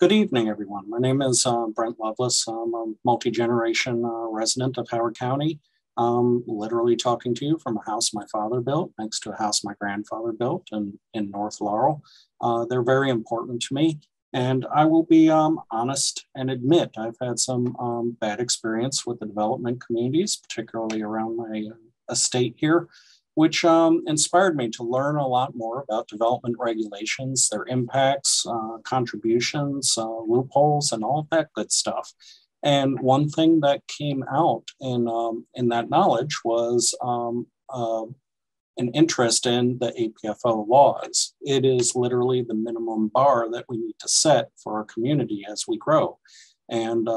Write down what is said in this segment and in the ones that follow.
Good evening, everyone. My name is Brent Loveless. I'm a multi-generation resident of Howard County. Literally talking to you from a house my father built next to a house my grandfather built in North Laurel. They're very important to me, and I will be honest and admit I've had some bad experience with the development communities, particularly around my estate here, which inspired me to learn a lot more about development regulations, their impacts, contributions, loopholes, and all of that good stuff. And one thing that came out in that knowledge was an interest in the APFO laws. It is literally the minimum bar that we need to set for our community as we grow. And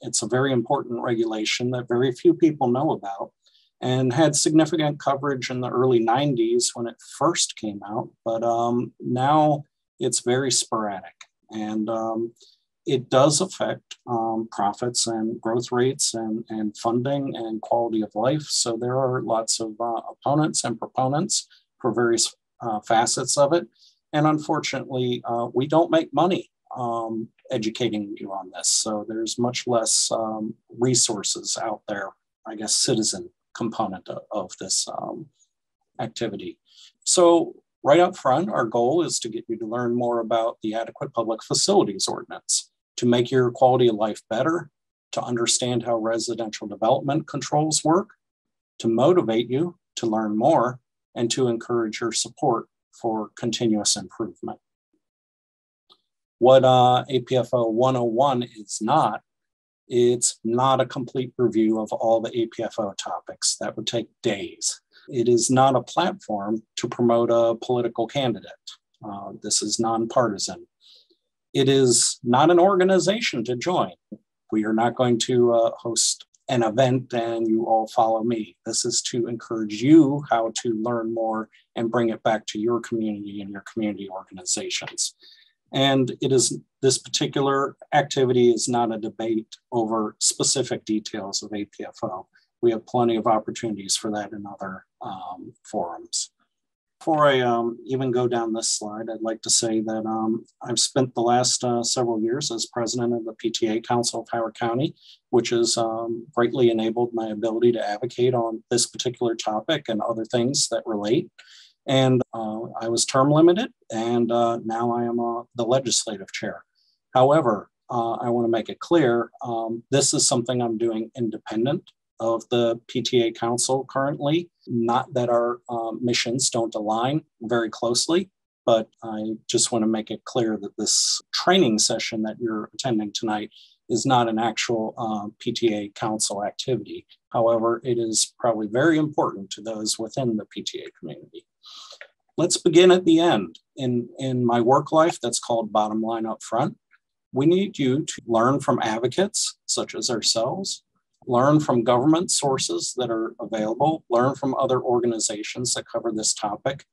it's a very important regulation that very few people know about, and had significant coverage in the early 90s when it first came out, but now it's very sporadic. And it does affect profits and growth rates and funding and quality of life. So there are lots of opponents and proponents for various facets of it. And unfortunately, we don't make money educating you on this. So there's much less resources out there, I guess, citizen component of this activity. So right up front, our goal is to get you to learn more about the Adequate Public Facilities Ordinance, to make your quality of life better, to understand how residential development controls work, to motivate you to learn more, and to encourage your support for continuous improvement. What APFO 101 is not, it's not a complete review of all the APFO topics. That would take days. It is not a platform to promote a political candidate. This is nonpartisan. It is not an organization to join. We are not going to host an event and you all follow me. This is to encourage you how to learn more and bring it back to your community and your community organizations. And this particular activity is not a debate over specific details of APFO. We have plenty of opportunities for that in other forums. Before I even go down this slide, I'd like to say that I've spent the last several years as president of the PTA Council of Howard County, which has greatly enabled my ability to advocate on this particular topic and other things that relate. And I was term limited, and now I am the legislative chair. However, I want to make it clear, this is something I'm doing independent of the PTA Council currently. Not that our missions don't align very closely, but I just want to make it clear that this training session that you're attending tonight is not an actual PTA Council activity. However, it is probably very important to those within the PTA community. Let's begin at the end. In my work life, that's called bottom line up front. We need you to learn from advocates such as ourselves, learn from government sources that are available, learn from other organizations that cover this topic,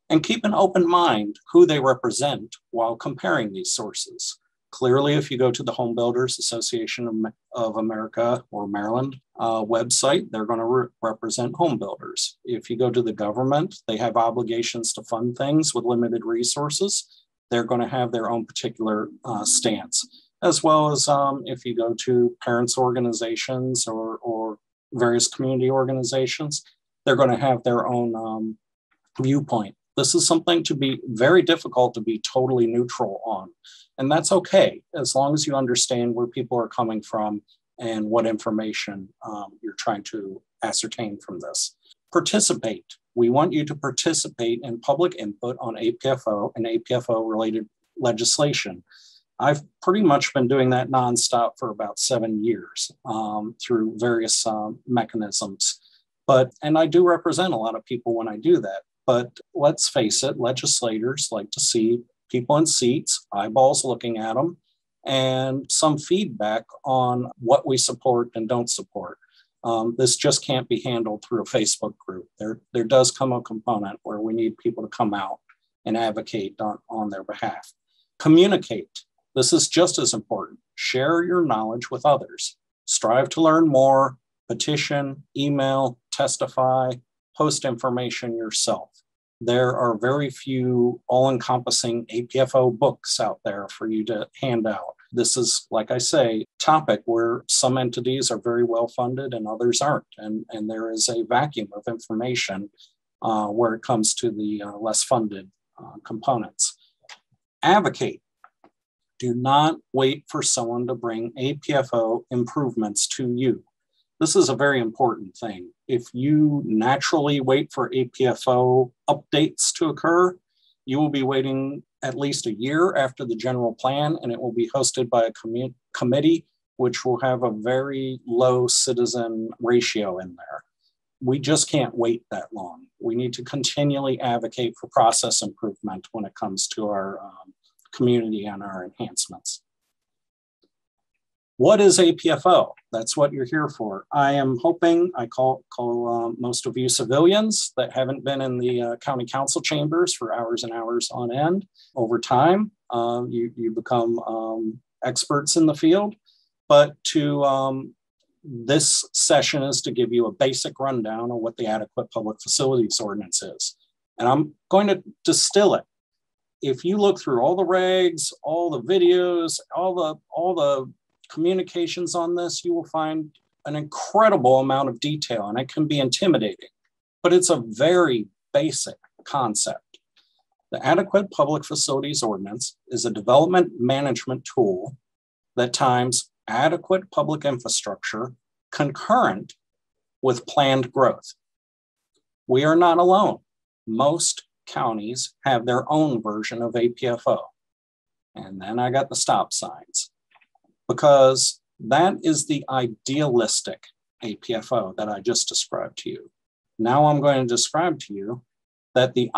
and keep an open mind who they represent while comparing these sources. Clearly, if you go to the Home Builders Association of America or Maryland website, they're going to represent home builders. If you go to the government, they have obligations to fund things with limited resources. They're going to have their own particular stance, as well as if you go to parents' organizations or various community organizations, they're going to have their own viewpoint. This is something to be very difficult to be totally neutral on. And that's okay, as long as you understand where people are coming from and what information you're trying to ascertain from this. Participate. We want you to participate in public input on APFO and APFO-related legislation. I've pretty much been doing that nonstop for about 7 years through various mechanisms. And I do represent a lot of people when I do that. But let's face it, legislators like to see people in seats, eyeballs looking at them, and some feedback on what we support and don't support. This just can't be handled through a Facebook group. There does come a component where we need people to come out and advocate on their behalf. Communicate. This is just as important. Share your knowledge with others. Strive to learn more, petition, email, testify, post information yourself. There are very few all-encompassing APFO books out there for you to hand out. This is, like I say, topic where some entities are very well funded and others aren't. And there is a vacuum of information where it comes to the less funded components. Advocate. Do not wait for someone to bring APFO improvements to you. This is a very important thing. If you naturally wait for APFO updates to occur, you will be waiting at least a year after the general plan, and it will be hosted by a committee, which will have a very low citizen ratio in there. We just can't wait that long. We need to continually advocate for process improvement when it comes to our community and our enhancements. What is APFO? That's what you're here for. I am hoping, I call most of you civilians that haven't been in the county council chambers for hours and hours on end. Over time, you become experts in the field, but this session is to give you a basic rundown of what the Adequate Public Facilities Ordinance is. And I'm going to distill it. If you look through all the regs, all the videos, all the communications on this, you will find an incredible amount of detail, and it can be intimidating, but it's a very basic concept. The Adequate Public Facilities Ordinance is a development management tool that times adequate public infrastructure concurrent with planned growth. We are not alone. Most counties have their own version of APFO. And then I got the stop signs, because that is the idealistic APFO that I just described to you. Now I'm going to describe to you that the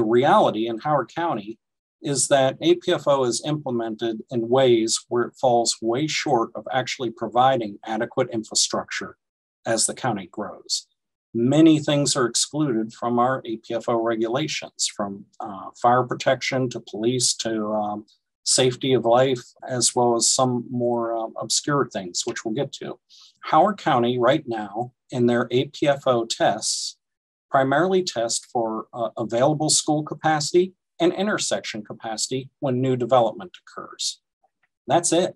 reality in Howard County is that APFO is implemented in ways where it falls way short of actually providing adequate infrastructure as the county grows. Many things are excluded from our APFO regulations, from fire protection to police to safety of life, as well as some more obscure things, which we'll get to. Howard County right now in their APFO tests primarily test for available school capacity and intersection capacity when new development occurs. That's it.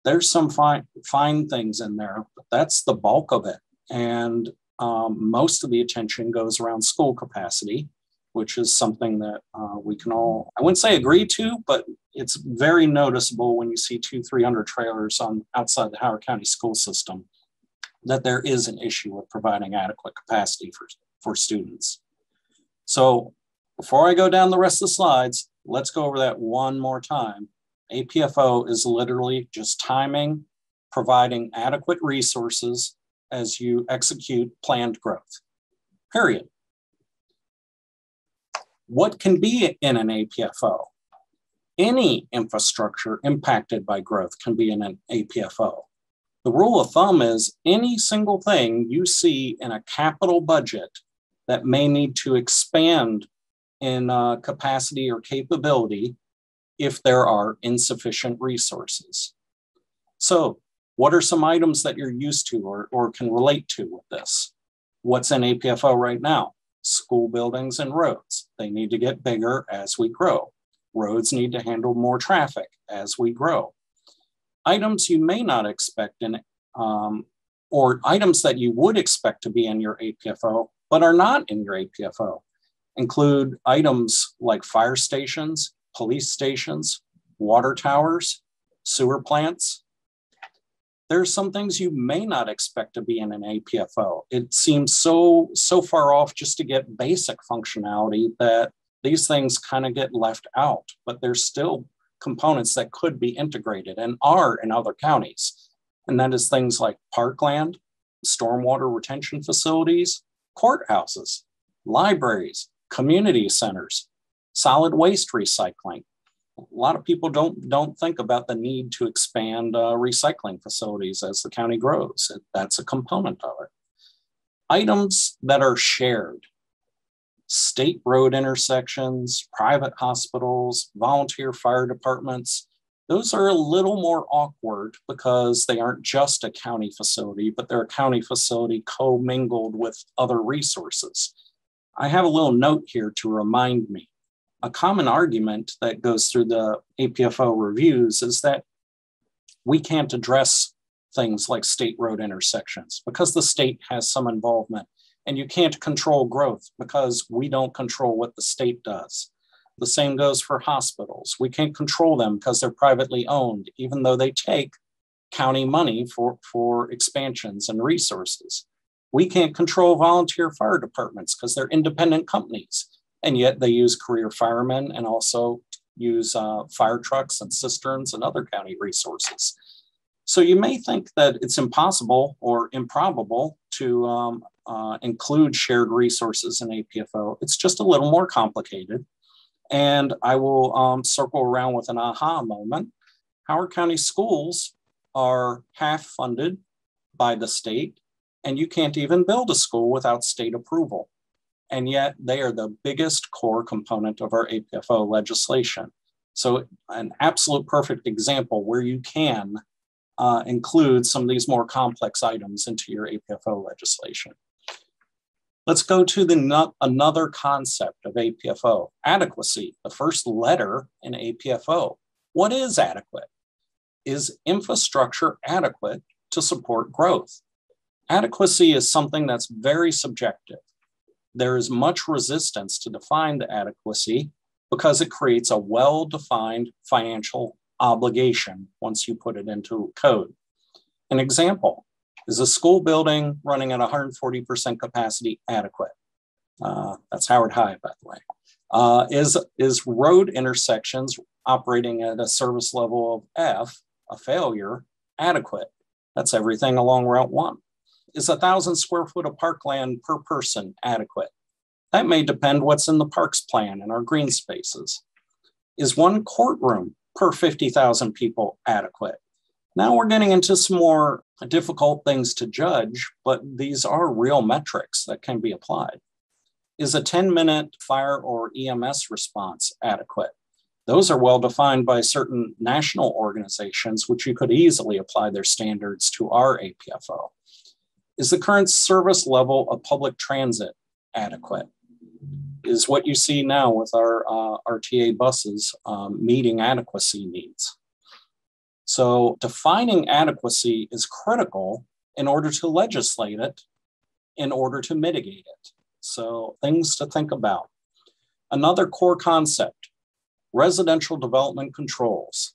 There's some fine things in there, but that's the bulk of it. And most of the attention goes around school capacity, which is something that we can all, I wouldn't say agree to, but it's very noticeable when you see 200-300 trailers outside the Howard County school system, that there is an issue with providing adequate capacity for students. So before I go down the rest of the slides, let's go over that one more time. APFO is literally just timing, providing adequate resources as you execute planned growth, period. What can be in an APFO? Any infrastructure impacted by growth can be in an APFO. The rule of thumb is any single thing you see in a capital budget that may need to expand in capacity or capability if there are insufficient resources. So what are some items that you're used to or can relate to with this? What's in APFO right now? School buildings and roads. They need to get bigger as we grow. Roads need to handle more traffic as we grow. Items you may not expect in, or items that you would expect to be in your APFO, but are not in your APFO, include items like fire stations, police stations, water towers, sewer plants. There's some things you may not expect to be in an APFO. It seems so far off just to get basic functionality that these things kind of get left out, but there's still components that could be integrated and are in other counties. And that is things like parkland, stormwater retention facilities, courthouses, libraries, community centers, solid waste recycling. A lot of people don't think about the need to expand recycling facilities as the county grows. That's a component of it. Items that are shared: state road intersections, private hospitals, volunteer fire departments. Those are a little more awkward because they aren't just a county facility, but they're a county facility commingled with other resources. I have a little note here to remind me. a common argument that goes through the APFO reviews is that we can't address things like state road intersections because the state has some involvement, and you can't control growth because we don't control what the state does. The same goes for hospitals. We can't control them because they're privately owned, even though they take county money for expansions and resources. We can't control volunteer fire departments because they're independent companies, and yet they use career firemen and also use fire trucks and cisterns and other county resources. So you may think that it's impossible or improbable to include shared resources in APFO. It's just a little more complicated. And I will circle around with an aha moment. Howard County schools are half funded by the state, and you can't even build a school without state approval. And yet they are the biggest core component of our APFO legislation. So an absolute perfect example where you can include some of these more complex items into your APFO legislation. Let's go to another concept of APFO, adequacy, the first letter in APFO. What is adequate? Is infrastructure adequate to support growth? Adequacy is something that's very subjective. There is much resistance to define the adequacy because it creates a well-defined financial obligation once you put it into code. An example, is a school building running at 140% capacity adequate? That's Howard High, by the way. Is road intersections operating at a service level of F, a failure, adequate? That's everything along Route 1. Is 1,000 square foot of parkland per person adequate? That may depend what's in the parks plan and our green spaces. Is one courtroom per 50,000 people adequate? Now we're getting into some more difficult things to judge, but these are real metrics that can be applied. Is a 10-minute fire or EMS response adequate? Those are well defined by certain national organizations, which you could easily apply their standards to our APFO. Is the current service level of public transit adequate? Is what you see now with our RTA buses meeting adequacy needs? So defining adequacy is critical in order to legislate it, in order to mitigate it. So things to think about. Another core concept, residential development controls.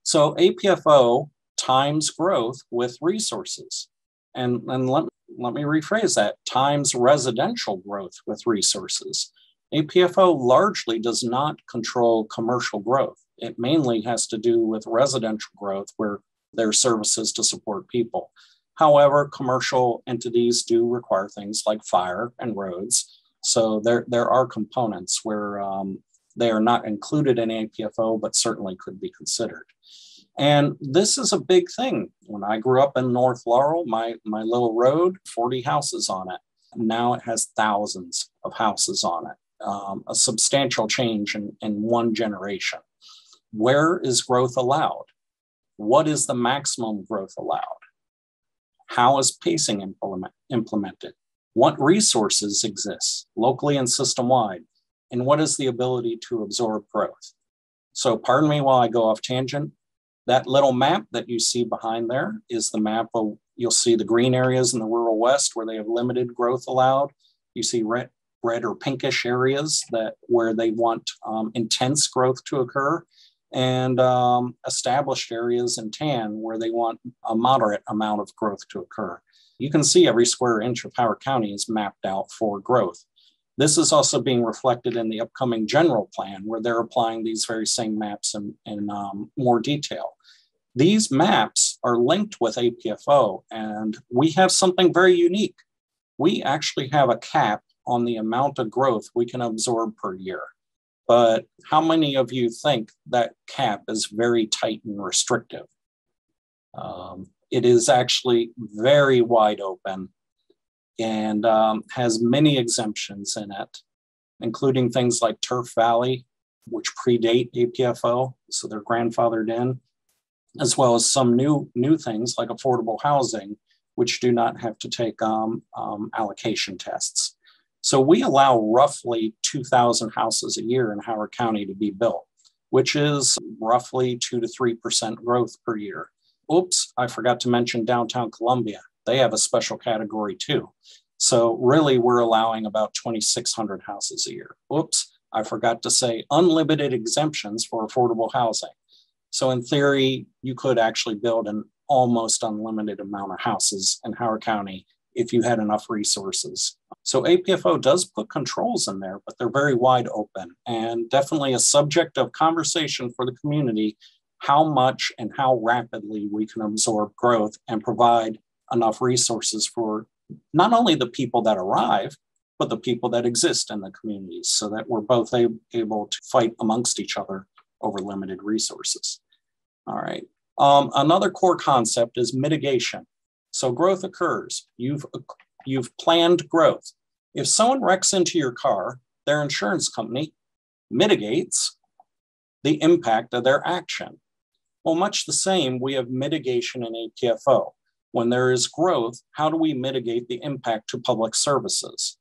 So APFO times growth with resources. And let me rephrase that, times residential growth with resources. APFO largely does not control commercial growth. It mainly has to do with residential growth where there are services to support people. However, commercial entities do require things like fire and roads. So there are components where they are not included in APFO, but certainly could be considered. And this is a big thing. When I grew up in North Laurel, my little road, 40 houses on it. Now it has thousands of houses on it. A substantial change in one generation. Where is growth allowed? What is the maximum growth allowed? How is pacing implemented? What resources exist locally and system-wide? And what is the ability to absorb growth? So pardon me while I go off tangent. That little map that you see behind there is the map of, you'll see the green areas in the rural west where they have limited growth allowed. You see red or pinkish areas where they want intense growth to occur, and established areas in tan where they want a moderate amount of growth to occur. You can see every square inch of Howard County is mapped out for growth. This is also being reflected in the upcoming general plan where they're applying these very same maps in more detail. These maps are linked with APFO, and we have something very unique. We actually have a cap on the amount of growth we can absorb per year. But how many of you think that cap is very tight and restrictive? It is actually very wide open and has many exemptions in it, including things like Turf Valley, which predate APFO, so they're grandfathered in, as well as some new things like affordable housing, which do not have to take allocation tests. So we allow roughly 2,000 houses a year in Howard County to be built, which is roughly 2 to 3% growth per year. Oops, I forgot to mention downtown Columbia. They have a special category too. So really we're allowing about 2,600 houses a year. Oops, I forgot to say unlimited exemptions for affordable housing. So in theory, you could actually build an almost unlimited amount of houses in Howard County if you had enough resources. So APFO does put controls in there, but they're very wide open and definitely a subject of conversation for the community, how much and how rapidly we can absorb growth and provide enough resources for not only the people that arrive, but the people that exist in the communities so that we're both able to fight amongst each other over limited resources. All right. Another core concept is mitigation. So growth occurs. You've planned growth. If someone wrecks into your car, their insurance company mitigates the impact of their action. Well, much the same, we have mitigation in APFO. When there is growth, how do we mitigate the impact to public services?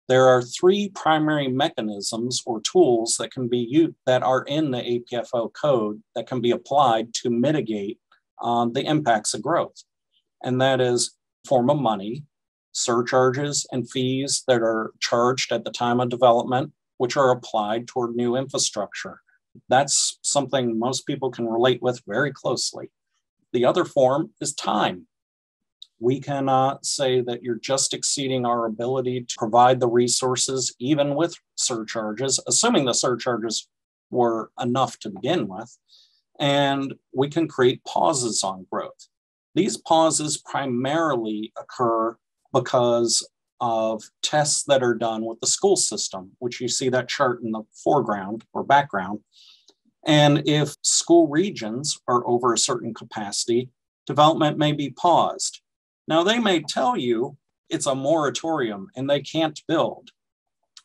There are three primary mechanisms or tools that can be used that are in the APFO code that can be applied to mitigate the impacts of growth. And that is form of money, surcharges and fees that are charged at the time of development, which are applied toward new infrastructure. That's something most people can relate with very closely. The other form is time. We can say that you're just exceeding our ability to provide the resources, even with surcharges, assuming the surcharges were enough to begin with, and we can create pauses on growth. These pauses primarily occur because of tests that are done with the school system, which you see that chart in the foreground or background. And if school regions are over a certain capacity, development may be paused. Now, they may tell you it's a moratorium and they can't build.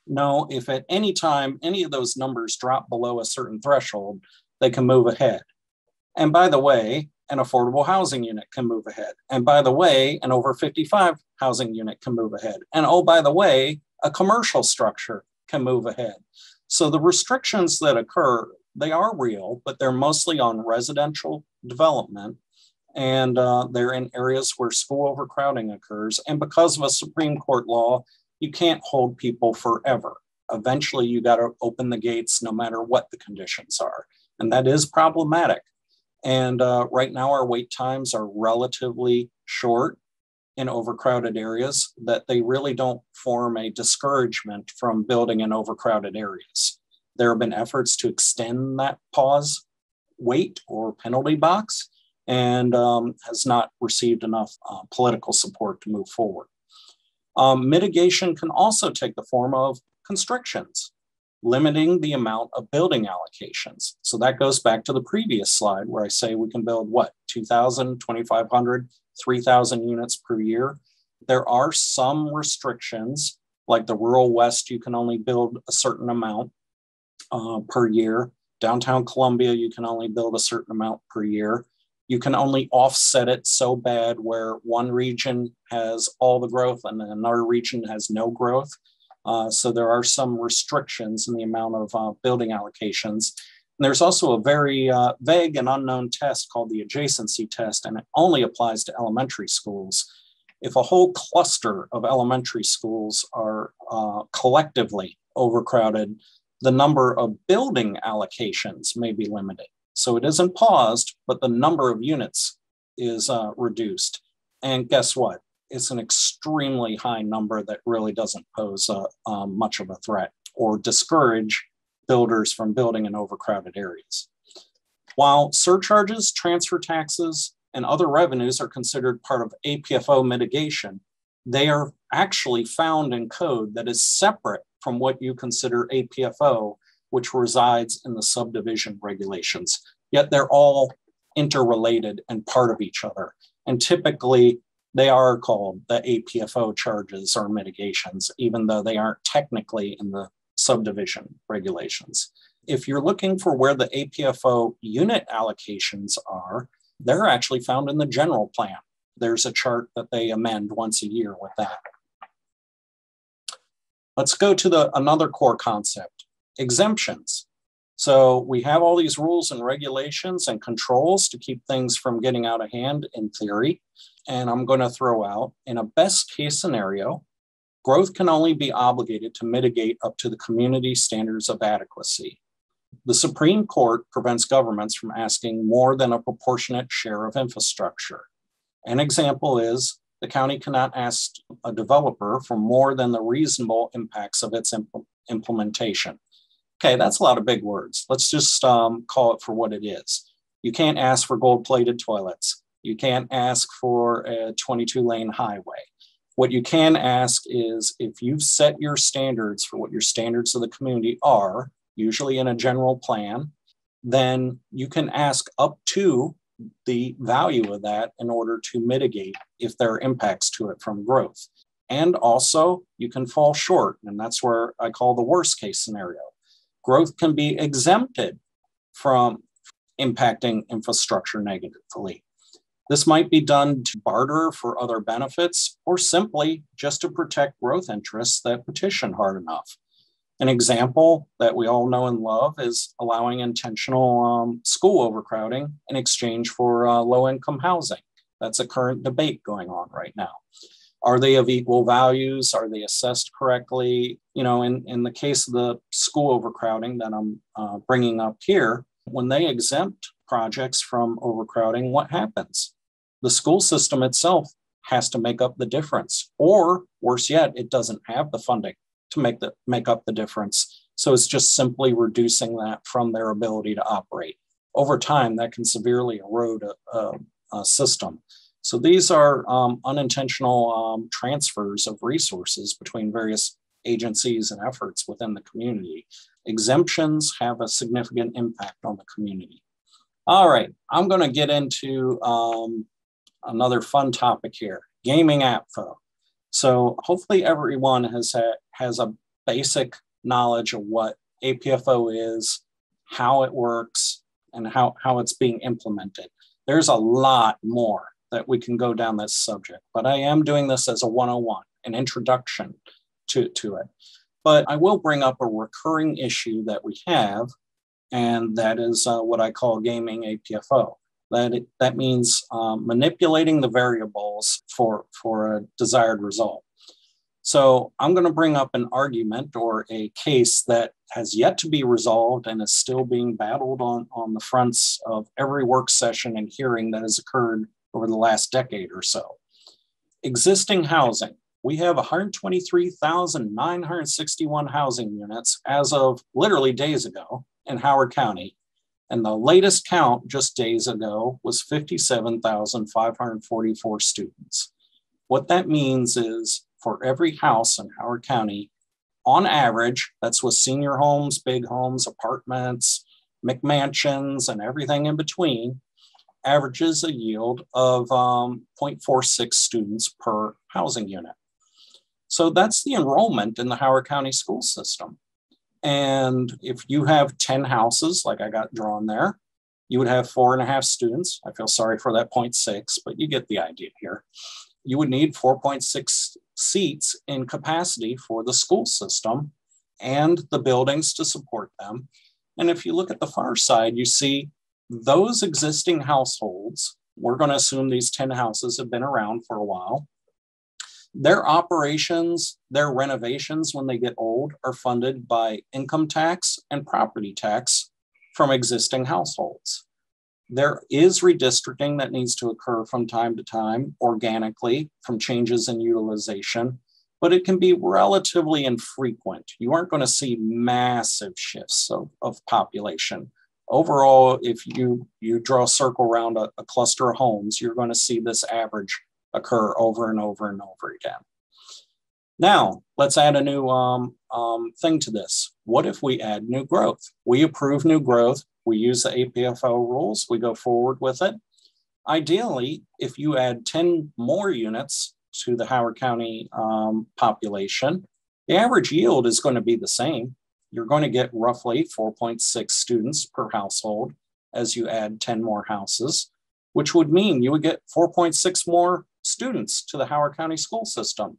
No, if at any time any of those numbers drop below a certain threshold, they can move ahead. And by the way, an affordable housing unit can move ahead. And by the way, an over 55 housing unit can move ahead. And oh, by the way, a commercial structure can move ahead. So the restrictions that occur, they are real, but they're mostly on residential development. And they're in areas where school overcrowding occurs. And because of a Supreme Court law, you can't hold people forever. Eventually, you got to open the gates no matter what the conditions are. And that is problematic. And right now, our wait times are relatively short in overcrowded areas, that they really don't form a discouragement from building in overcrowded areas. There have been efforts to extend that pause wait or penalty box, and has not received enough political support to move forward. Mitigation can also take the form of constrictions, limiting the amount of building allocations. So that goes back to the previous slide where I say we can build what, 2,000, 2,500, 3,000 units per year. There are some restrictions, like the rural West, you can only build a certain amount per year. Downtown Columbia, you can only build a certain amount per year. You can only offset it so bad where one region has all the growth and another region has no growth. So there are some restrictions in the amount of building allocations. And there's also a very vague and unknown test called the adjacency test, and it only applies to elementary schools. If a whole cluster of elementary schools are collectively overcrowded, the number of building allocations may be limited. So it isn't paused, but the number of units is reduced. And guess what? It's an extremely high number that really doesn't pose much of a threat or discourage builders from building in overcrowded areas. While surcharges, transfer taxes, and other revenues are considered part of APFO mitigation, they are actually found in code that is separate from what you consider APFO, which resides in the subdivision regulations. Yet they're all interrelated and part of each other. And typically they are called the APFO charges or mitigations, even though they aren't technically in the subdivision regulations. If you're looking for where the APFO unit allocations are, they're actually found in the general plan. There's a chart that they amend once a year with that. Let's go to another core concept, exemptions. So we have all these rules and regulations and controls to keep things from getting out of hand in theory. And I'm going to throw out, in a best case scenario, growth can only be obligated to mitigate up to the community standards of adequacy. The Supreme Court prevents governments from asking more than a proportionate share of infrastructure. An example is the county cannot ask a developer for more than the reasonable impacts of its implementation. Okay, that's a lot of big words. Let's just call it for what it is. You can't ask for gold-plated toilets. You can't ask for a 22-lane highway. What you can ask is, if you've set your standards for what your standards of the community are, usually in a general plan, then you can ask up to the value of that in order to mitigate if there are impacts to it from growth. And also, you can fall short, and that's where I call the worst case scenario. Growth can be exempted from impacting infrastructure negatively. This might be done to barter for other benefits or simply just to protect growth interests that petition hard enough. An example that we all know and love is allowing intentional school overcrowding in exchange for low-income housing. That's a current debate going on right now. Are they of equal values? Are they assessed correctly? You know, in the case of the school overcrowding that I'm bringing up here, when they exempt projects from overcrowding, what happens? The school system itself has to make up the difference, or worse yet, it doesn't have the funding to make up the difference. So it's just simply reducing that from their ability to operate. Over time, that can severely erode a system. So these are unintentional transfers of resources between various agencies and efforts within the community. Exemptions have a significant impact on the community. All right, I'm going to get into another fun topic here, gaming APFO. So hopefully everyone has a basic knowledge of what APFO is, how it works, and how it's being implemented. There's a lot more that we can go down this subject, but I am doing this as a 101, an introduction to it. But I will bring up a recurring issue that we have, and that is what I call gaming APFO. That means manipulating the variables for a desired result. So I'm going to bring up an argument or a case that has yet to be resolved and is still being battled on the fronts of every work session and hearing that has occurred over the last decade or so. Existing housing. We have 123,961 housing units as of literally days ago in Howard County. And the latest count just days ago was 57,544 students. What that means is for every house in Howard County, on average, that's with senior homes, big homes, apartments, McMansions, and everything in between, averages a yield of 0.46 students per housing unit. So that's the enrollment in the Howard County school system. And if you have 10 houses, like I got drawn there, you would have 4.5 students. I feel sorry for that 0.6, but you get the idea here. You would need 4.6 seats in capacity for the school system and the buildings to support them. And if you look at the far side, you see those existing households, we're going to assume these 10 houses have been around for a while. Their operations, their renovations when they get old are funded by income tax and property tax from existing households. There is redistricting that needs to occur from time to time organically from changes in utilization, but it can be relatively infrequent. You aren't going to see massive shifts of population. Overall, if you draw a circle around a cluster of homes, you're going to see this average occur over and over and over again. Now, let's add a new thing to this. What if we add new growth? We approve new growth. We use the APFO rules. We go forward with it. Ideally, if you add 10 more units to the Howard County population, the average yield is going to be the same. You're going to get roughly 4.6 students per household as you add 10 more houses, which would mean you would get 4.6 more students to the Howard County school system.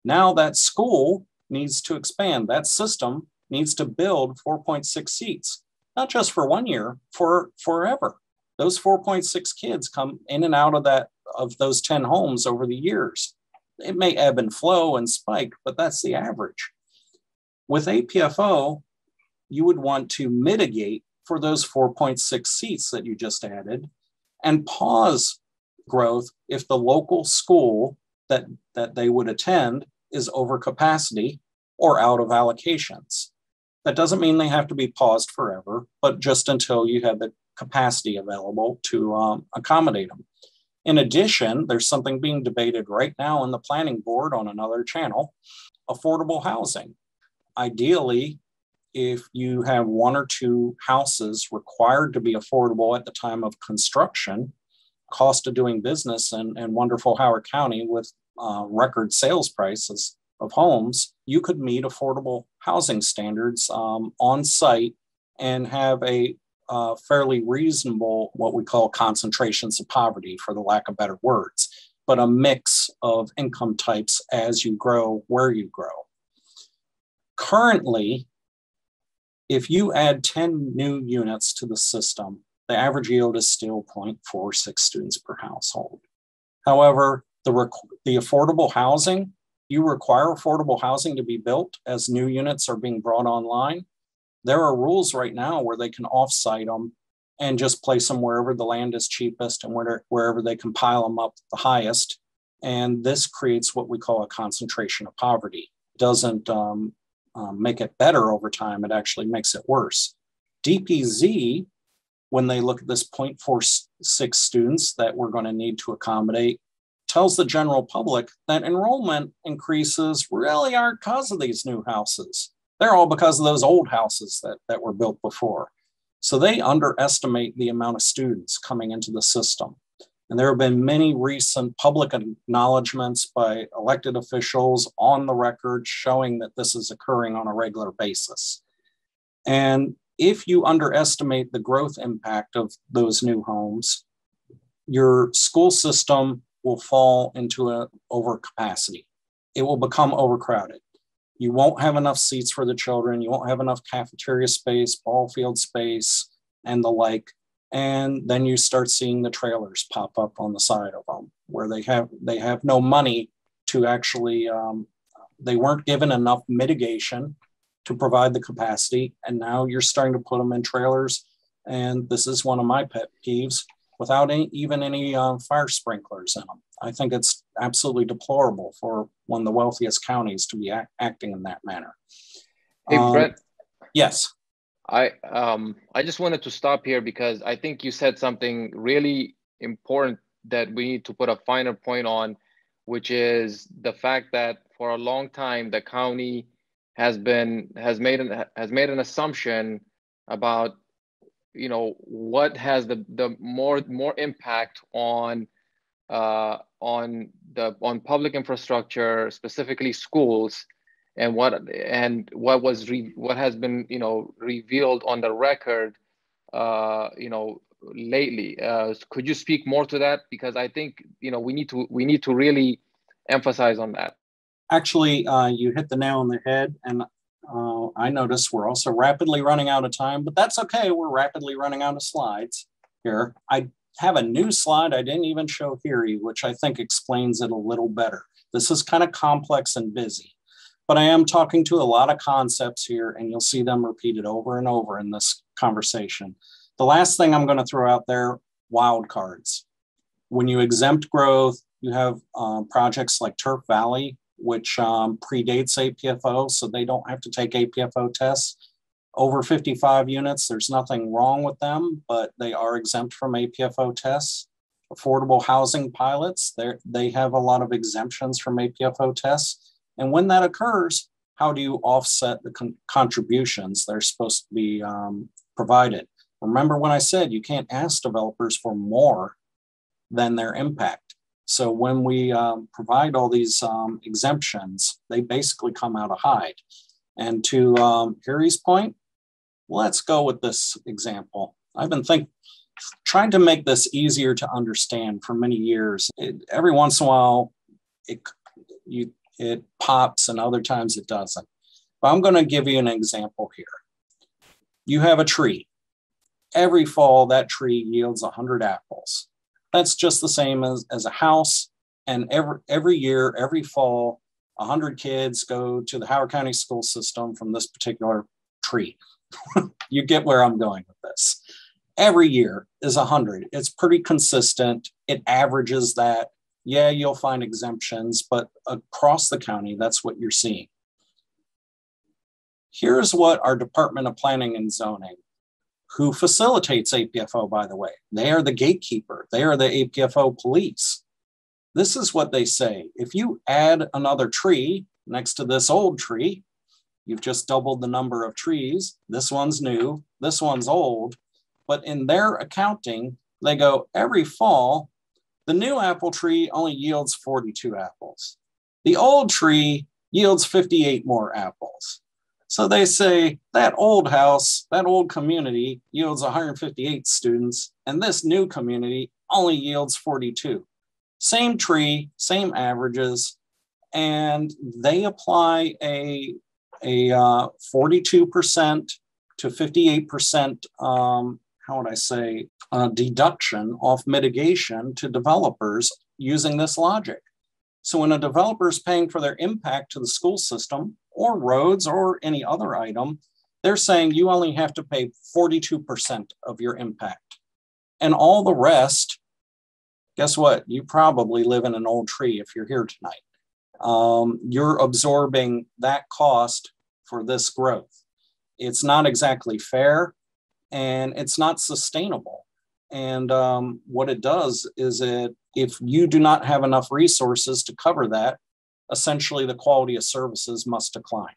Now that school needs to expand. That system needs to build 4.6 seats, not just for 1 year, for forever. Those 4.6 kids come in and out of those 10 homes over the years. It may ebb and flow and spike, but that's the average. With APFO, you would want to mitigate for those 4.6 seats that you just added and pause growth if the local school that they would attend is over capacity or out of allocations. That doesn't mean they have to be paused forever, but just until you have the capacity available to accommodate them. In addition, there's something being debated right now in the planning board on another channel, affordable housing. Ideally, if you have 1 or 2 houses required to be affordable at the time of construction, cost of doing business in wonderful Howard County with record sales prices of homes, you could meet affordable housing standards on site and have a fairly reasonable, what we call concentrations of poverty, for the lack of better words, but a mix of income types as you grow, where you grow. Currently, if you add 10 new units to the system, the average yield is still 0.46 students per household. However, the affordable housing, you require affordable housing to be built as new units are being brought online. There are rules right now where they can offsite them and just place them wherever the land is cheapest and wherever they can pile them up the highest. And this creates what we call a concentration of poverty. It doesn't make it better over time, it actually makes it worse. DPZ, when they look at this 0.46 students that we're going to need to accommodate, tells the general public that enrollment increases really aren't because of these new houses. They're all because of those old houses that were built before. So they underestimate the amount of students coming into the system. And there have been many recent public acknowledgments by elected officials on the record showing that this is occurring on a regular basis. And if you underestimate the growth impact of those new homes, your school system will fall into an overcapacity. It will become overcrowded. You won't have enough seats for the children. You won't have enough cafeteria space, ball field space, and the like. And then you start seeing the trailers pop up on the side of them where they have no money to actually, they weren't given enough mitigation to provide the capacity. And now you're starting to put them in trailers. And this is one of my pet peeves, without even any fire sprinklers in them. I think it's absolutely deplorable for one of the wealthiest counties to be acting in that manner. Hey, Brent. Yes. I just wanted to stop here because I think you said something really important that we need to put a finer point on, which is the fact that for a long time the county has made an assumption about, you know, what has the more impact on public infrastructure, specifically schools, and what has been, you know, revealed on the record, you know, lately. Could you speak more to that? Because I think, you know, we need to really emphasize on that. Actually, you hit the nail on the head, and I notice we're also rapidly running out of time, but that's okay. We're rapidly running out of slides here. I have a new slide I didn't even show here, which I think explains it a little better. This is kind of complex and busy, but I am talking to a lot of concepts here, and you'll see them repeated over and over in this conversation. The last thing I'm going to throw out there, wild cards. When you exempt growth, you have projects like Turf Valley, which predates APFO, so they don't have to take APFO tests. Over 55 units, there's nothing wrong with them, but they are exempt from APFO tests. Affordable housing pilots, they have a lot of exemptions from APFO tests. And when that occurs, how do you offset the contributions that are supposed to be provided? Remember when I said you can't ask developers for more than their impact. So when we provide all these exemptions, they basically come out of hide. And to Harry's point, let's go with this example. I've been trying to make this easier to understand for many years. Every once in a while, you it pops and other times it doesn't. But I'm going to give you an example here. You have a tree. Every fall, that tree yields 100 apples. That's just the same as a house. And every year, every fall, 100 kids go to the Howard County school system from this particular tree. You get where I'm going with this. Every year is 100. It's pretty consistent. It averages that. Yeah, you'll find exemptions, but across the county, that's what you're seeing. Here's what our Department of Planning and Zoning, who facilitates APFO, by the way, they are the gatekeeper. They are the APFO police. This is what they say. If you add another tree next to this old tree, you've just doubled the number of trees. This one's new, this one's old. But in their accounting, they go, every fall, the new apple tree only yields 42 apples. The old tree yields 58 more apples. So they say that old house, that old community yields 158 students, and this new community only yields 42. Same tree, same averages, and they apply a 42% to 58%, deduction off mitigation to developers using this logic. So when a developer is paying for their impact to the school system or roads or any other item, they're saying you only have to pay 42% of your impact. And all the rest, guess what? You probably live in an old tree if you're here tonight. You're absorbing that cost for this growth. It's not exactly fair and it's not sustainable. And what it does is if you do not have enough resources to cover that, essentially the quality of services must decline.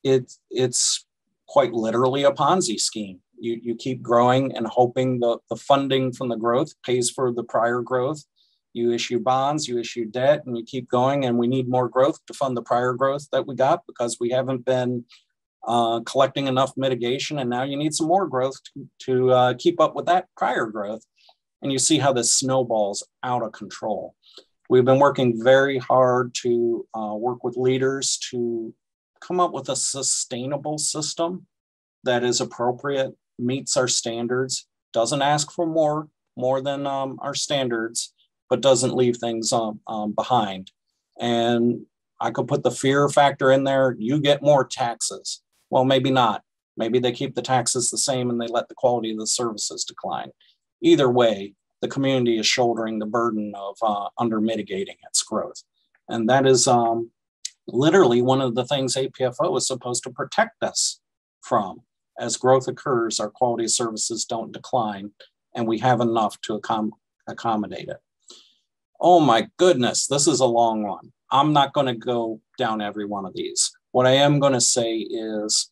It's quite literally a Ponzi scheme. You keep growing and hoping the funding from the growth pays for the prior growth. You issue bonds, you issue debt, and you keep going, and we need more growth to fund the prior growth that we got because we haven't been collecting enough mitigation, and now you need some more growth to keep up with that prior growth. And you see how this snowballs out of control. We've been working very hard to work with leaders to come up with a sustainable system that is appropriate, meets our standards, doesn't ask for more than our standards, but doesn't leave things behind. And I could put the fear factor in there. You get more taxes. Well, maybe not. Maybe they keep the taxes the same and they let the quality of the services decline. Either way, the community is shouldering the burden of under mitigating its growth. And that is literally one of the things APFO is supposed to protect us from. As growth occurs, our quality of services don't decline, and we have enough to accommodate it. Oh my goodness, this is a long one. I'm not going to go down every one of these. What I am going to say is,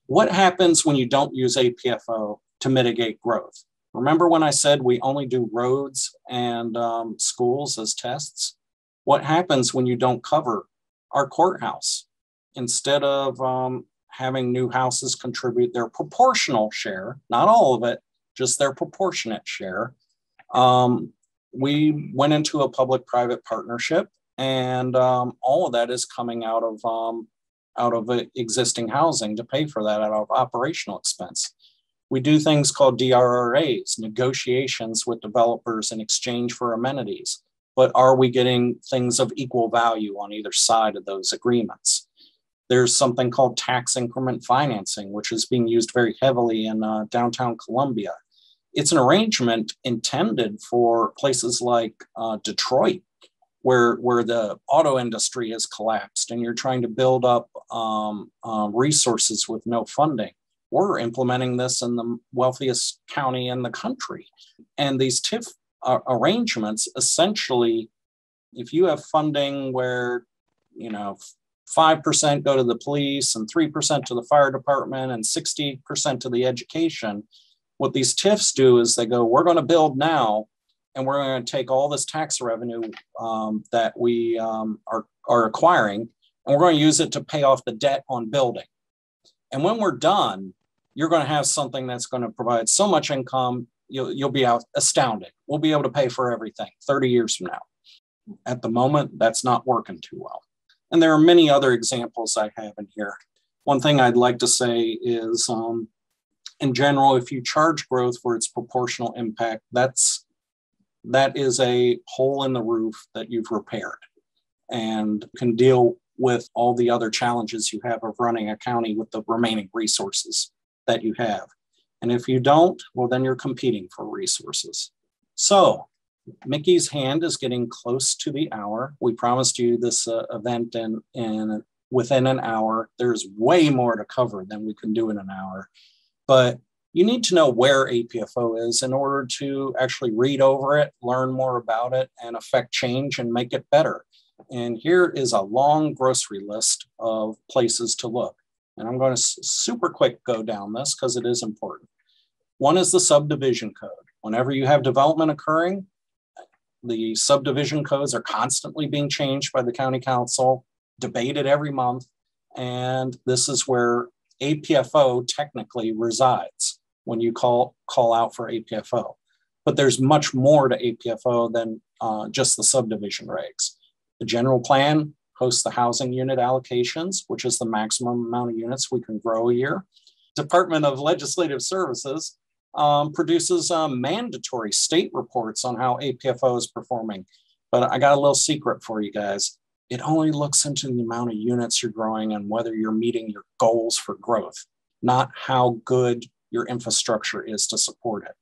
what happens when you don't use APFO to mitigate growth? Remember when I said we only do roads and schools as tests? What happens when you don't cover our courthouse? Instead of having new houses contribute their proportional share, not all of it, just their proportionate share, we went into a public-private partnership, and all of that is coming out of existing housing to pay for that out of operational expense. We do things called DRRAs, negotiations with developers in exchange for amenities. But are we getting things of equal value on either side of those agreements? There's something called tax increment financing, which is being used very heavily in downtown Columbia. It's an arrangement intended for places like Detroit, where the auto industry has collapsed and you're trying to build up resources with no funding. We're implementing this in the wealthiest county in the country. And these TIF arrangements, essentially, if you have funding where, 5% go to the police and 3% to the fire department and 60% to the education, what these TIFs do is they go, we're going to build now, and we're going to take all this tax revenue that we are acquiring, and we're going to use it to pay off the debt on building. And when we're done, you're going to have something that's going to provide so much income, you'll be astounded. We'll be able to pay for everything 30 years from now. At the moment, that's not working too well. And there are many other examples I have in here. One thing I'd like to say is, in general, if you charge growth for its proportional impact, that is a hole in the roof that you've repaired and can deal with all the other challenges you have of running a county with the remaining resources that you have. And if you don't, well, then you're competing for resources. So Mickey's hand is getting close to the hour. We promised you this event in within an hour. There's way more to cover than we can do in an hour, but you need to know where APFO is in order to actually read over it, learn more about it, and affect change and make it better. And here is a long grocery list of places to look. And I'm going to super quick go down this because it is important. One is the subdivision code. Whenever you have development occurring, the subdivision codes are constantly being changed by the county council, debated every month. And this is where APFO technically resides when you call out for APFO. But there's much more to APFO than just the subdivision regs. The general plan hosts the housing unit allocations, which is the maximum amount of units we can grow a year. Department of Legislative Services produces mandatory state reports on how APFO is performing. But I got a little secret for you guys. It only looks into the amount of units you're growing and whether you're meeting your goals for growth, not how good your infrastructure is to support it.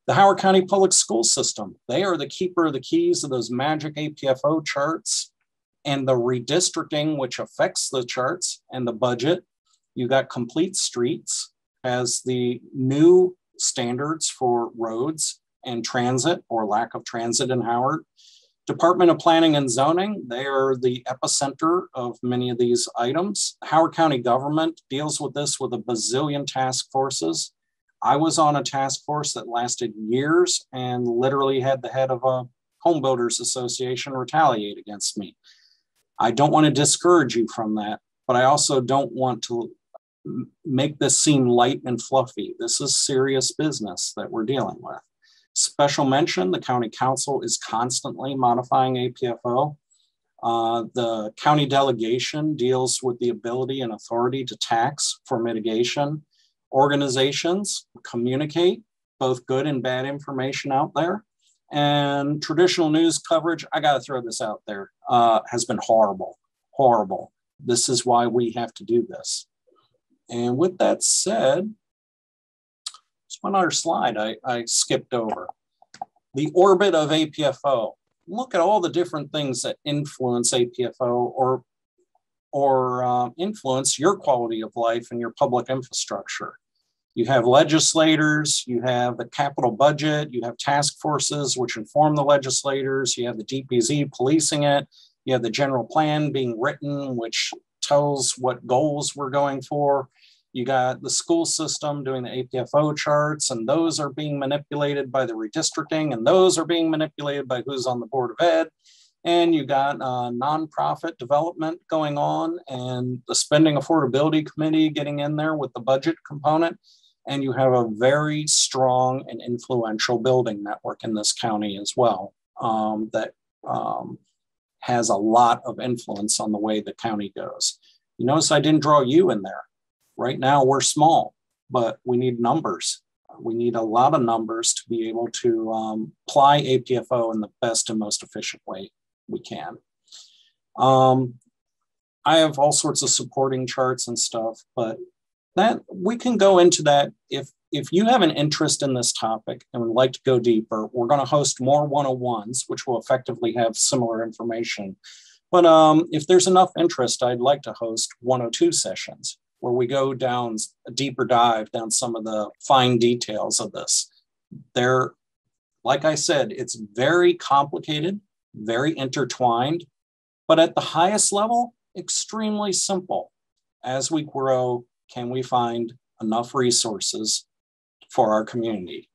The Howard County Public School System, they are the keeper of the keys of those magic APFO charts and the redistricting, which affects the charts and the budget. You got Complete Streets as the new standards for roads and transit or lack of transit in Howard. Department of Planning and Zoning, they are the epicenter of many of these items. Howard County government deals with this with a bazillion task forces. I was on a task force that lasted years and literally had the head of a home builders association retaliate against me. I don't want to discourage you from that, but I also don't want to make this seem light and fluffy. This is serious business that we're dealing with. Special mention, the county council is constantly modifying APFO. The county delegation deals with the ability and authority to tax for mitigation. Organizations communicate both good and bad information out there. And traditional news coverage, I got to throw this out there, has been horrible, horrible. This is why we have to do this. And with that said, just one other slide I skipped over. The orbit of APFO. Look at all the different things that influence APFO or influence your quality of life and your public infrastructure. You have legislators, you have the capital budget, you have task forces which inform the legislators, you have the DPZ policing it, you have the general plan being written, which tells what goals we're going for. You got the school system doing the APFO charts, and those are being manipulated by the redistricting, and those are being manipulated by who's on the Board of Ed. And you got nonprofit development going on and the Spending Affordability Committee getting in there with the budget component. And you have a very strong and influential building network in this county as well that has a lot of influence on the way the county goes. You notice I didn't draw you in there. Right now we're small, but we need numbers. We need a lot of numbers to be able to apply APFO in the best and most efficient way we can. I have all sorts of supporting charts and stuff, but that we can go into that. If you have an interest in this topic and would like to go deeper, we're going to host more 101s, which will effectively have similar information. But if there's enough interest, I'd like to host 102 sessions where we go down a deeper dive down some of the fine details of this. There, like I said, it's very complicated, very intertwined, but at the highest level, extremely simple. As we grow, can we find enough resources for our community?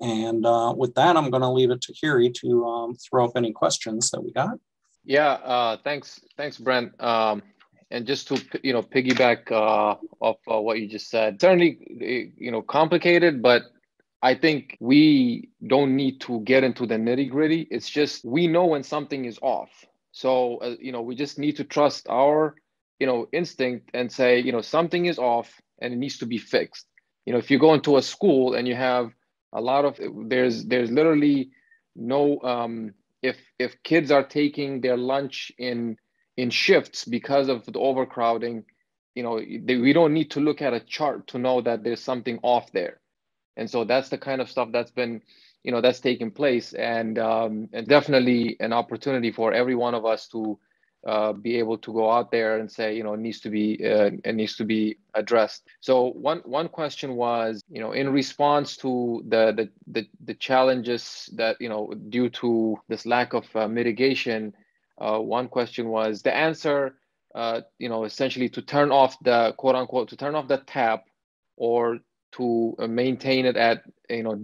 And with that, I'm going to leave it to Kiri to throw up any questions that we got. Yeah, thanks, Brent. And just to piggyback off what you just said, certainly complicated, but I think we don't need to get into the nitty gritty. It's just we know when something is off. So, we just need to trust our, instinct and say, something is off and it needs to be fixed. If you go into a school and you have a lot of, there's literally no, if kids are taking their lunch in shifts because of the overcrowding, we don't need to look at a chart to know that there's something off there. And so that's the kind of stuff that's been, that's taking place, and definitely an opportunity for every one of us to be able to go out there and say, it needs to be addressed. So one question was, in response to the challenges that, due to this lack of mitigation, one question was the answer, essentially to turn off the quote unquote, to turn off the tap or to maintain it at,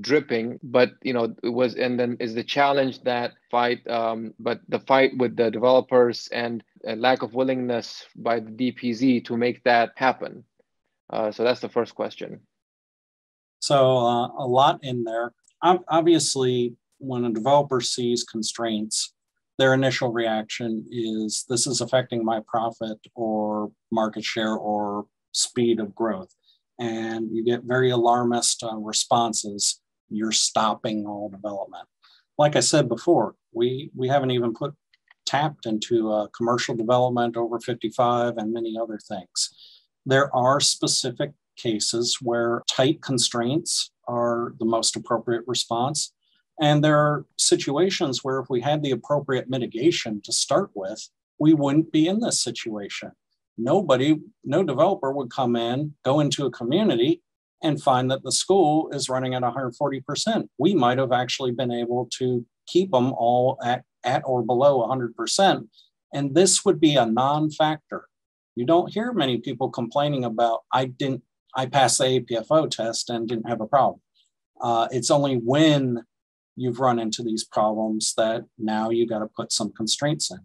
dripping, but, it was, and then is the challenge that fight, but the fight with the developers and a lack of willingness by the DPZ to make that happen. So that's the first question. So a lot in there. Obviously, when a developer sees constraints, their initial reaction is, this is affecting my profit or market share or speed of growth. And you get very alarmist responses. You're stopping all development. Like I said before, we haven't even tapped into commercial development over 55 and many other things. There are specific cases where tight constraints are the most appropriate response. And there are situations where if we had the appropriate mitigation to start with, we wouldn't be in this situation. No developer would come in, go into a community and find that the school is running at 140%. We might have actually been able to keep them all at or below 100%. And this would be a non-factor. You don't hear many people complaining about, I passed the APFO test and didn't have a problem. It's only when you've run into these problems that now you got to put some constraints in.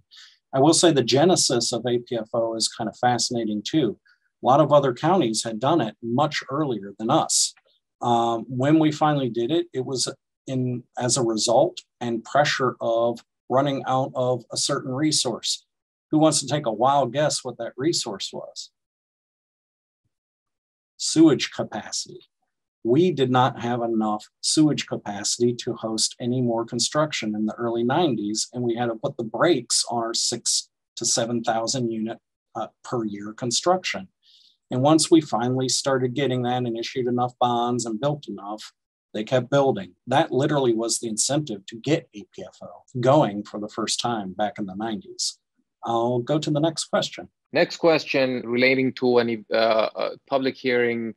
I will say the genesis of APFO is kind of fascinating too. A lot of other counties had done it much earlier than us. When we finally did it, it was as a result and pressure of running out of a certain resource. Who wants to take a wild guess what that resource was? Sewage capacity. We did not have enough sewage capacity to host any more construction in the early 90s, and we had to put the brakes on our 6,000 to 7,000 unit per year construction. And once we finally started getting that and issued enough bonds and built enough, they kept building. That literally was the incentive to get APFO going for the first time back in the 90s. I'll go to the next question. Next question relating to any public hearing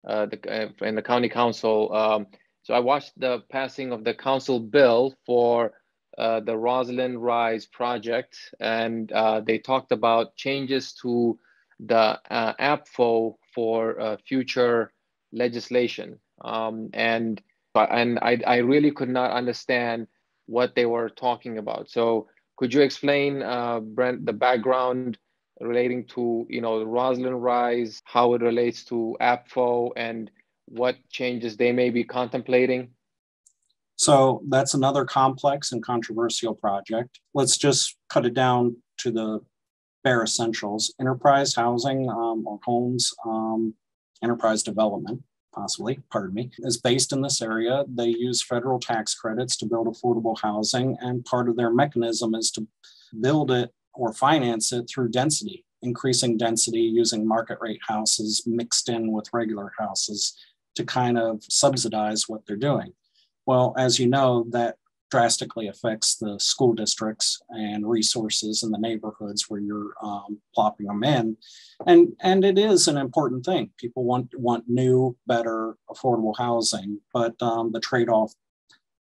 in the county council. So I watched the passing of the council bill for the Roslyn Rise project, and they talked about changes to the APFO for future legislation. And I really could not understand what they were talking about. So could you explain, Brent, the background relating to, Roslyn Rise, how it relates to APFO and what changes they may be contemplating? So that's another complex and controversial project. Let's just cut it down to the bare essentials. Enterprise housing or homes, enterprise development, possibly, is based in this area. They use federal tax credits to build affordable housing, and part of their mechanism is to build it or finance it through density, increasing density using market rate houses mixed in with regular houses to kind of subsidize what they're doing. Well, as you know, that drastically affects the school districts and resources in the neighborhoods where you're plopping them in. And it is an important thing. People want new, better, affordable housing, but the trade-off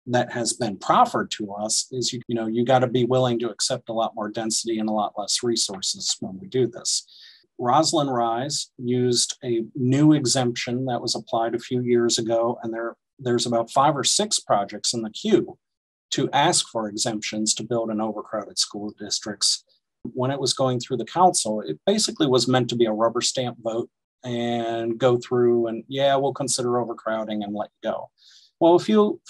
that has been proffered to us is, you got to be willing to accept a lot more density and a lot less resources when we do this. Roslyn Rise used a new exemption that was applied a few years ago, and there's about 5 or 6 projects in the queue to ask for exemptions to build in overcrowded school districts. When it was going through the council, it basically was meant to be a rubber stamp vote and go through and, yeah, we'll consider overcrowding and let you go. Well, a few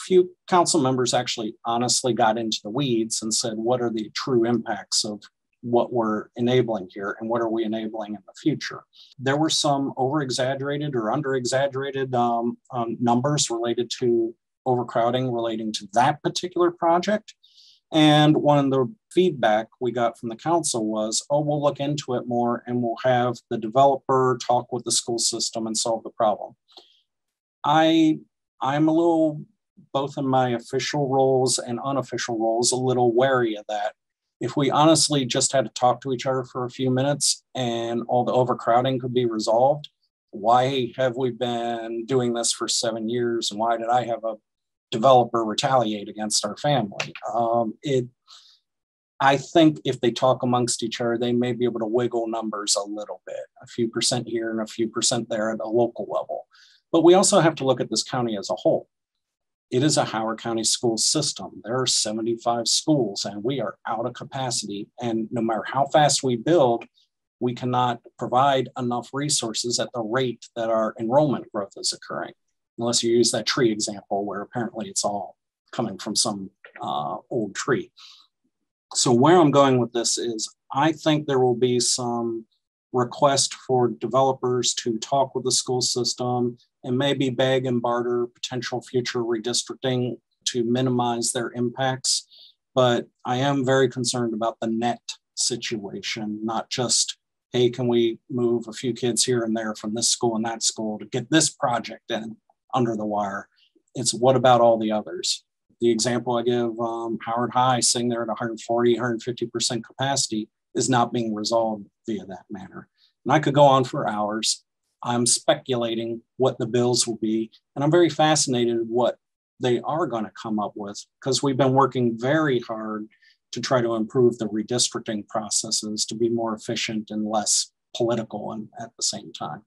council members actually honestly got into the weeds and said, what are the true impacts of what we're enabling here and what are we enabling in the future? There were some over-exaggerated or under-exaggerated numbers related to overcrowding relating to that particular project. And one of the feedback we got from the council was, oh, we'll look into it more and we'll have the developer talk with the school system and solve the problem. I'm a little, both in my official roles and unofficial roles, a little wary of that. If we honestly just had to talk to each other for a few minutes and all the overcrowding could be resolved, why have we been doing this for 7 years? And why did I have a developer retaliate against our family? I think if they talk amongst each other, they may be able to wiggle numbers a little bit, a few percent here and a few percent there at a local level. But we also have to look at this county as a whole. It is a Howard County school system. There are 75 schools and we are out of capacity. And no matter how fast we build, we cannot provide enough resources at the rate that our enrollment growth is occurring. Unless you use that tree example where apparently it's all coming from some old tree. So where I'm going with this is I think there will be some request for developers to talk with the school system and maybe beg and barter potential future redistricting to minimize their impacts. But I am very concerned about the net situation, not just, hey, can we move a few kids here and there from this school and that school to get this project in under the wire? It's what about all the others? The example I give, Howard High sitting there at 140, 150% capacity is not being resolved via that manner. And I could go on for hours. I'm speculating what the bills will be. And I'm very fascinated what they are going to come up with because we've been working very hard to try to improve the redistricting processes to be more efficient and less political and at the same time.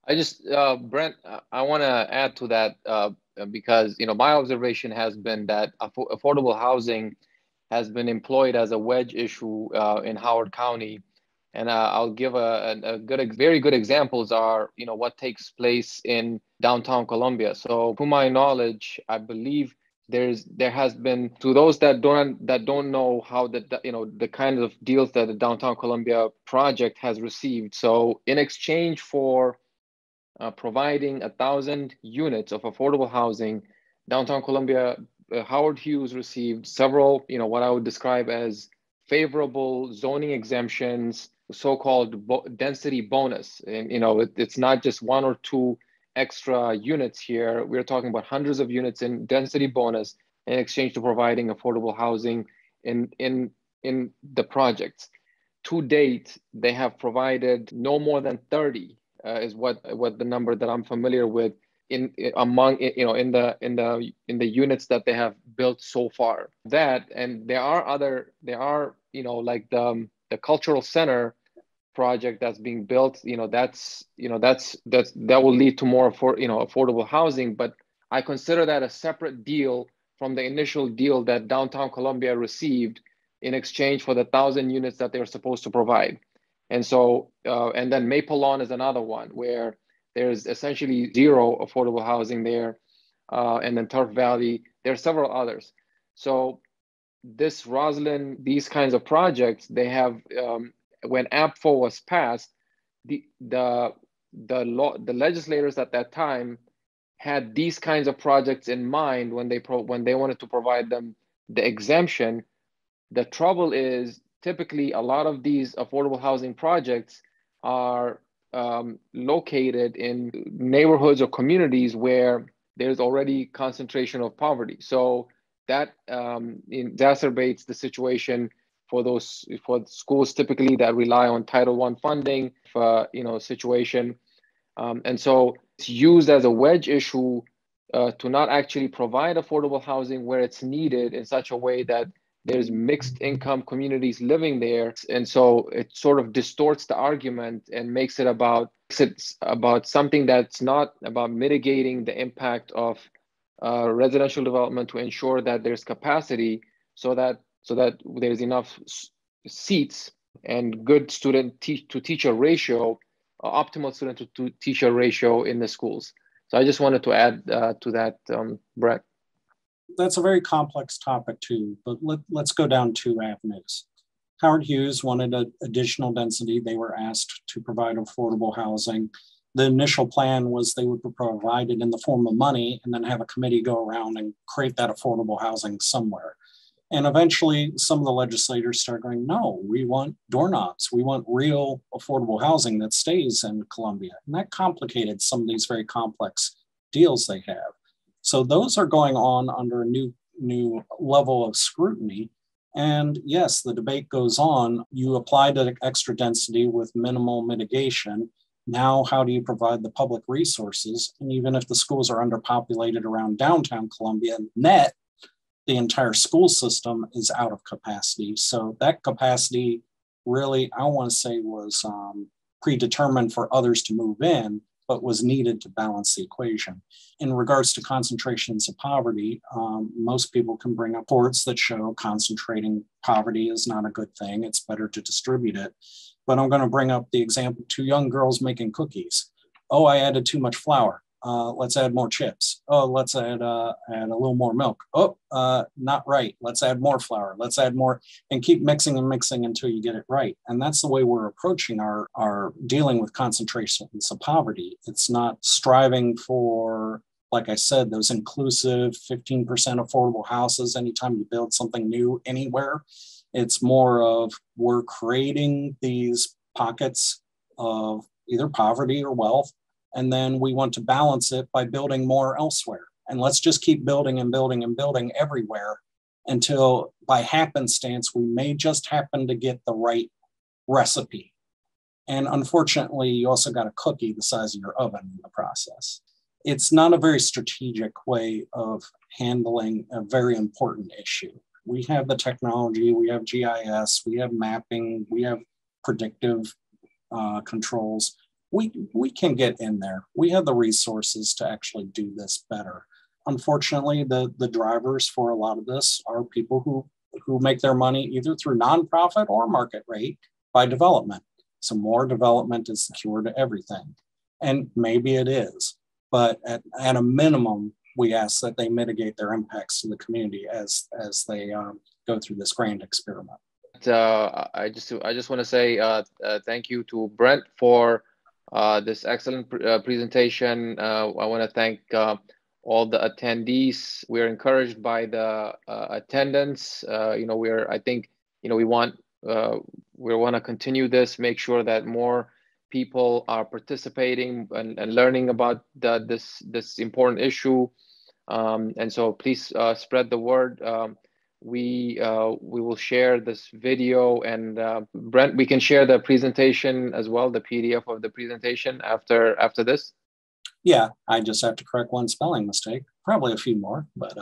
I just, Brent, I want to add to that because, my observation has been that affordable housing has been employed as a wedge issue in Howard County. And I'll give very good examples are, what takes place in downtown Columbia. So to my knowledge, I believe there has been, to those that don't know how the kind of deals that the downtown Columbia project has received. So in exchange for providing 1,000 units of affordable housing, downtown Columbia, Howard Hughes received several, what I would describe as favorable zoning exemptions, so-called density bonus. And, it's not just 1 or 2 extra units here. We're talking about hundreds of units in density bonus in exchange to providing affordable housing in the projects. To date, they have provided no more than 30 is what the number that I'm familiar with in the units that they have built so far. That, and there are like the cultural center project that's being built, that will lead to more affordable housing. But I consider that a separate deal from the initial deal that downtown Columbia received in exchange for the 1,000 units that they were supposed to provide. And so, and then Maple Lawn is another one where there's essentially zero affordable housing there. And then Turf Valley, there are several others. So this Roslyn, these kinds of projects, they have, when APFO was passed, the legislators at that time had these kinds of projects in mind when they wanted to provide them the exemption. The trouble is, typically, a lot of these affordable housing projects are located in neighborhoods or communities where there's already concentration of poverty. So that exacerbates the situation for schools typically that rely on Title I funding, situation. And so it's used as a wedge issue to not actually provide affordable housing where it's needed in such a way that there's mixed income communities living there. And so it sort of distorts the argument and makes it about something that's not about mitigating the impact of residential development to ensure that there's capacity so that there's enough seats and good student to teacher ratio, optimal student to teacher ratio in the schools. So I just wanted to add to that, Brent. That's a very complex topic too, but let's go down two avenues. Howard Hughes wanted additional density. They were asked to provide affordable housing. The initial plan was they would provide it in the form of money and then have a committee go around and create that affordable housing somewhere. And eventually some of the legislators started going, no, we want doorknobs. We want real affordable housing that stays in Columbia. And that complicated some of these very complex deals they have. So those are going on under a new level of scrutiny. And yes, the debate goes on. You apply to extra density with minimal mitigation. Now, how do you provide the public resources? And even if the schools are underpopulated around downtown Columbia, net, the entire school system is out of capacity. So that capacity really, I want to say, was predetermined for others to move in, but was needed to balance the equation. In regards to concentrations of poverty, most people can bring up reports that show concentrating poverty is not a good thing. It's better to distribute it. But I'm going to bring up the example, two young girls making cookies. Oh, I added too much flour. Let's add more chips. Oh, let's add a little more milk. Oh, not right. Let's add more flour. Let's add more, and keep mixing and mixing until you get it right. And that's the way we're approaching our dealing with concentrations of poverty. It's not striving for, like I said, those inclusive 15% affordable houses anytime you build something new anywhere. It's more of we're creating these pockets of either poverty or wealth. And then we want to balance it by building more elsewhere. And let's just keep building and building and building everywhere until by happenstance, we may just happen to get the right recipe. And unfortunately, you also got a cookie the size of your oven in the process. It's not a very strategic way of handling a very important issue. We have the technology, we have GIS, we have mapping, we have predictive controls. We can get in there. We have the resources to actually do this better. Unfortunately, the drivers for a lot of this are people who make their money either through nonprofit or market rate by development. So more development is the cure to everything. And maybe it is, but at a minimum, we ask that they mitigate their impacts to the community as they go through this grand experiment. I just want to say thank you to Brent for this excellent presentation. I want to thank all the attendees. We're encouraged by the attendance. We want to continue this, make sure that more people are participating and learning about this important issue. And so please spread the word. We will share this video, and Brent, we can share the presentation as well, the PDF of the presentation after this. Yeah, I just have to correct one spelling mistake, probably a few more, but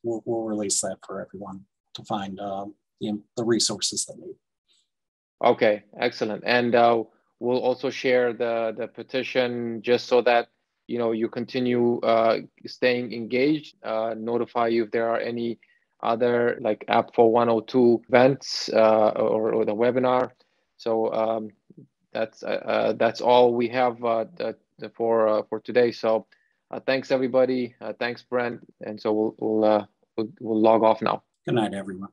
we'll release that for everyone to find the resources they need. Okay, excellent. And we'll also share the petition just so that you continue staying engaged. Notify you if there are any other like APFO 102 events or the webinar. So that's all we have for today. So thanks everybody. Thanks Brent. And so we'll log off now. Good night, everyone.